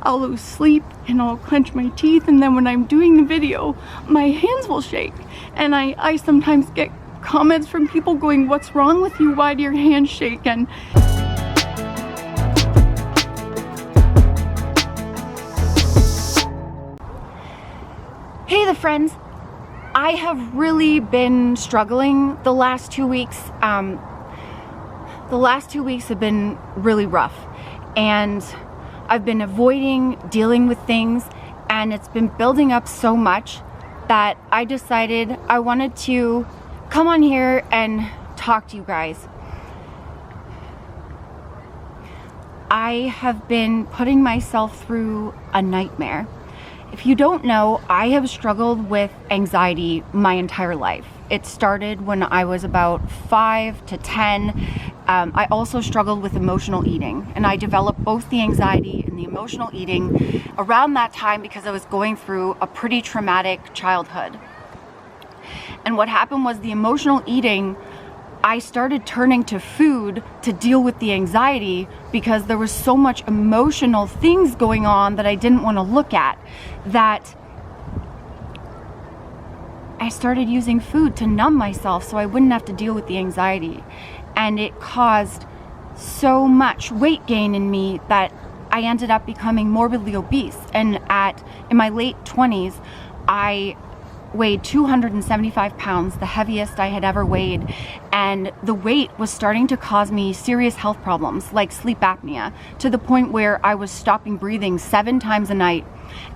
I'll lose sleep and I'll clench my teeth, and then when I'm doing the video, my hands will shake. And I sometimes get comments from people going, "What's wrong with you? Why do your hands shake?" And hey there, friends. I have really been struggling the last 2 weeks. The last 2 weeks have been really rough, and I've been avoiding dealing with things, and it's been building up so much that I decided I wanted to come on here and talk to you guys. I have been putting myself through a nightmare. If you don't know, I have struggled with anxiety my entire life. It started when I was about 5 to 10. I also struggled with emotional eating, and I developed both the anxiety and the emotional eating around that time because I was going through a pretty traumatic childhood. And what happened was the emotional eating, I started turning to food to deal with the anxiety because there was so much emotional things going on that I didn't want to look at, that I started using food to numb myself so I wouldn't have to deal with the anxiety. And it caused so much weight gain in me that I ended up becoming morbidly obese. And in my late 20s, I weighed 275 pounds, the heaviest I had ever weighed. And the weight was starting to cause me serious health problems like sleep apnea, to the point where I was stopping breathing 7 times a night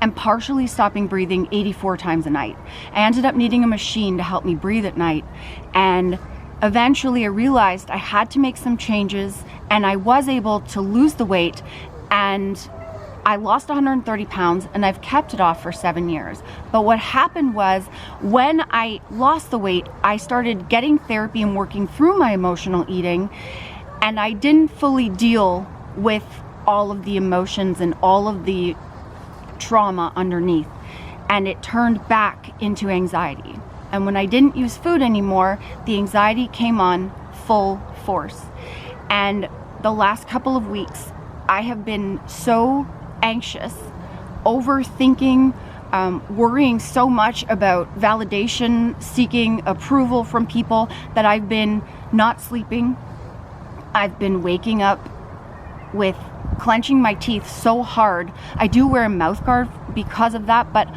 and partially stopping breathing 84 times a night. I ended up needing a machine to help me breathe at night. And eventually I realized I had to make some changes, and I was able to lose the weight, and I lost 130 pounds, and I've kept it off for 7 years. But what happened was, when I lost the weight, I started getting therapy and working through my emotional eating, and I didn't fully deal with all of the emotions and all of the trauma underneath, and it turned back into anxiety. And when I didn't use food anymore, the anxiety came on full force. And the last couple of weeks, I have been so anxious, overthinking, worrying so much about validation, seeking approval from people, that I've been not sleeping. I've been waking up with clenching my teeth so hard. I do wear a mouth guard because of that, but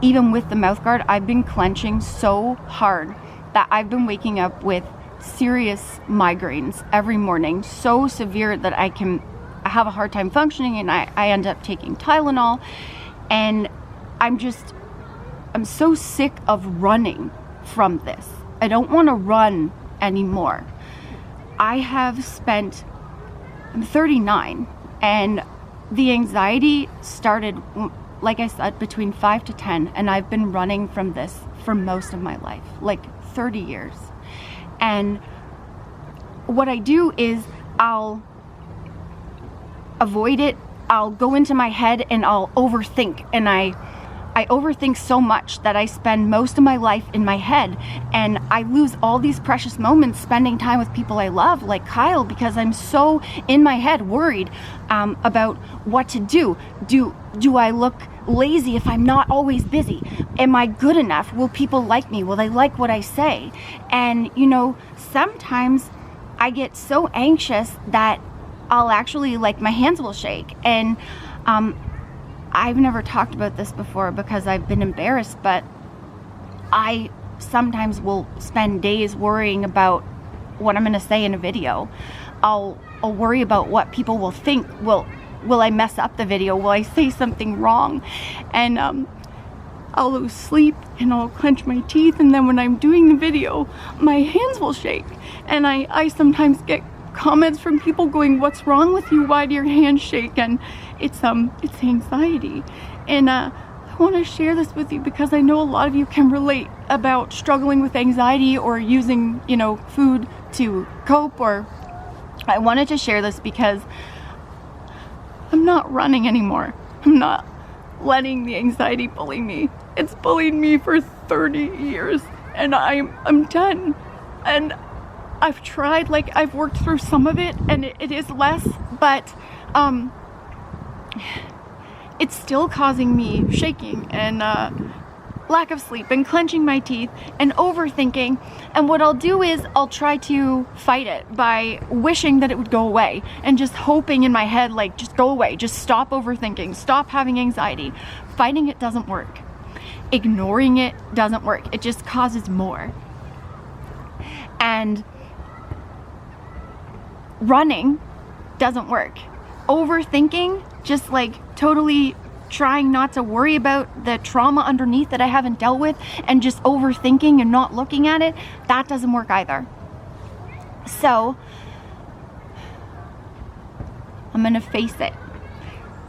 even with the mouth guard, I've been clenching so hard that I've been waking up with serious migraines every morning, so severe that I have a hard time functioning, and I end up taking Tylenol. And I'm so sick of running from this. I don't want to run anymore. I'm 39, and the anxiety started, like I said, between 5 to 10, and I've been running from this for most of my life, like 30 years. And what I do is I'll avoid it. I'll go into my head and I'll overthink, and I overthink so much that I spend most of my life in my head, and I lose all these precious moments spending time with people I love, like Kyle, because I'm so in my head worried about what to do. Do I look lazy if I'm not always busy? Am I good enough? Will people like me? Will they like what I say? And sometimes I get so anxious that I'll actually, my hands will shake. And I've never talked about this before because I've been embarrassed, but I sometimes will spend days worrying about what I'm going to say in a video. I'll worry about what people will think. Will I mess up the video? Will I say something wrong? And I'll lose sleep and I'll clench my teeth, and then when I'm doing the video, my hands will shake. And I sometimes get comments from people going, "What's wrong with you? Why do your hands shake?" And it's anxiety. And I want to share this with you because I know a lot of you can relate about struggling with anxiety or using, food to cope. Or I wanted to share this because I'm not running anymore. I'm not letting the anxiety bully me. It's bullied me for 30 years, and I'm done. And I've tried, I've worked through some of it, and it is less, but it's still causing me shaking and lack of sleep and clenching my teeth and overthinking. And what I'll do is I'll try to fight it by wishing that it would go away and just hoping in my head, like, just go away, just stop overthinking, stop having anxiety. Fighting it doesn't work. Ignoring it doesn't work. It just causes more. And running doesn't work. Overthinking, just like totally trying not to worry about the trauma underneath that I haven't dealt with and just overthinking and not looking at it, that doesn't work either. So I'm gonna face it.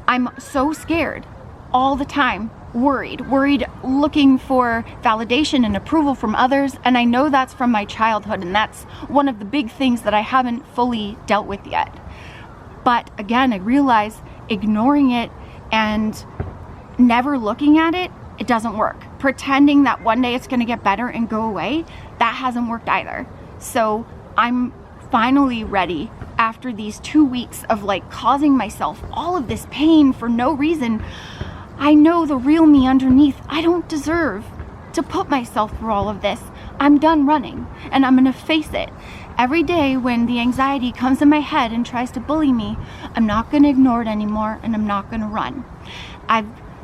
I'm so scared all the time, worried, looking for validation and approval from others, and I know that's from my childhood, and that's one of the big things that I haven't fully dealt with yet. But again, I realize ignoring it and never looking at it, it doesn't work. Pretending that one day it's gonna get better and go away, that hasn't worked either. So I'm finally ready after these 2 weeks of like causing myself all of this pain for no reason. I know the real me underneath. I don't deserve to put myself through all of this. I'm done running and I'm gonna face it. Every day when the anxiety comes in my head and tries to bully me, I'm not gonna ignore it anymore and I'm not gonna run.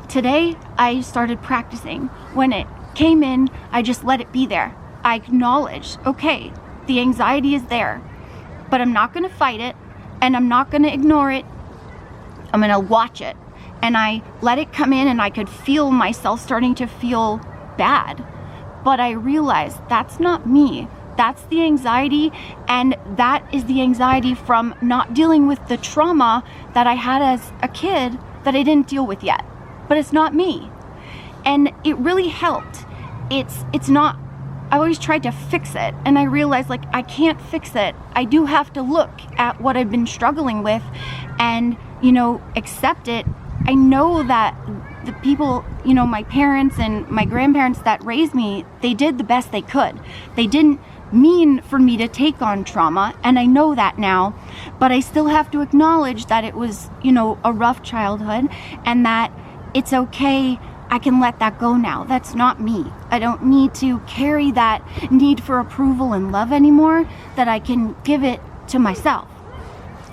Today I started practicing. When it came in, I just let it be there. I acknowledged, okay, the anxiety is there, but I'm not gonna fight it and I'm not gonna ignore it. I'm gonna watch it. And I let it come in and I could feel myself starting to feel bad. But I realized that's not me. That's the anxiety, and that is the anxiety from not dealing with the trauma that I had as a kid that I didn't deal with yet. But it's not me. And it really helped. It's not, I always tried to fix it, and I realized like I can't fix it. I do have to look at what I've been struggling with and, you know, accept it. I know that the people, you know, my parents and my grandparents that raised me, they did the best they could. They didn't mean for me to take on trauma, and I know that now, but I still have to acknowledge that it was, you know, a rough childhood and that it's okay. I can let that go now. That's not me. I don't need to carry that need for approval and love anymore, that I can give it to myself.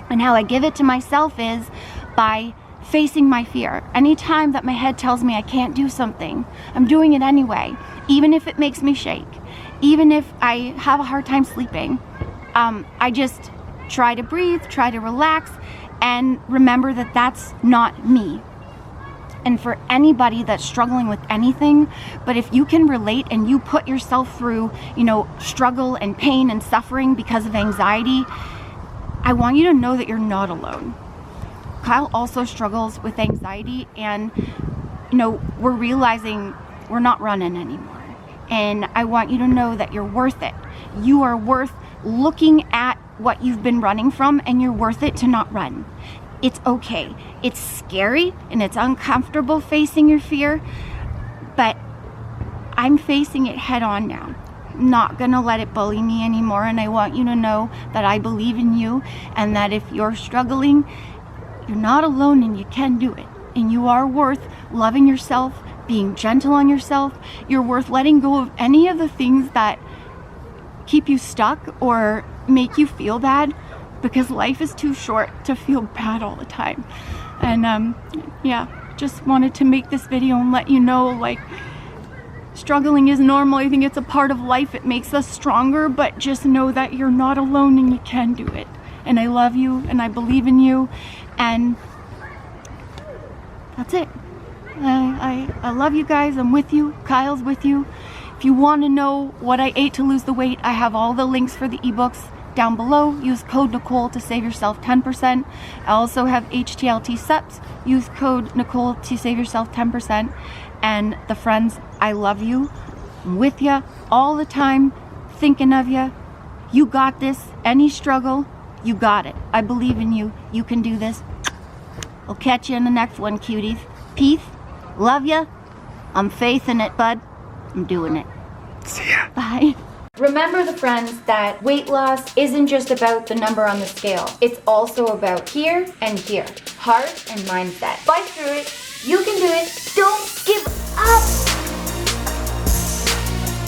And how I give it to myself is by facing my fear. Anytime that my head tells me I can't do something, I'm doing it anyway, even if it makes me shake, even if I have a hard time sleeping. I just try to breathe, try to relax, and remember that that's not me. And for anybody that's struggling with anything, but if you can relate and you put yourself through, you know, struggle and pain and suffering because of anxiety, I want you to know that you're not alone. Kyle also struggles with anxiety, and, you know, we're realizing we're not running anymore. And I want you to know that you're worth it. You are worth looking at what you've been running from, and you're worth it to not run. It's okay. It's scary and it's uncomfortable facing your fear, but I'm facing it head on now. I'm not gonna let it bully me anymore, and I want you to know that I believe in you, and that if you're struggling, you're not alone and you can do it. And you are worth loving yourself, being gentle on yourself. You're worth letting go of any of the things that keep you stuck or make you feel bad, because life is too short to feel bad all the time. And yeah, just wanted to make this video and let you know, like, struggling is normal. I think it's a part of life. It makes us stronger, but just know that you're not alone and you can do it. And I love you and I believe in you, and that's it. I love you guys. I'm with you. Kyle's with you. If you want to know what I ate to lose the weight, I have all the links for the ebooks down below. Use code Nicole to save yourself 10%. I also have HTLT SEPs. Use code Nicole to save yourself 10%. And the friends, I love you. I'm with you all the time, thinking of you. You got this. Any struggle, you got it. I believe in you. You can do this. I'll catch you in the next one, cuties. Peace. Love ya. I'm facing it, bud. I'm doing it. See ya. Bye. Remember, the friends, that weight loss isn't just about the number on the scale. It's also about here and here. Heart and mindset. Fight through it.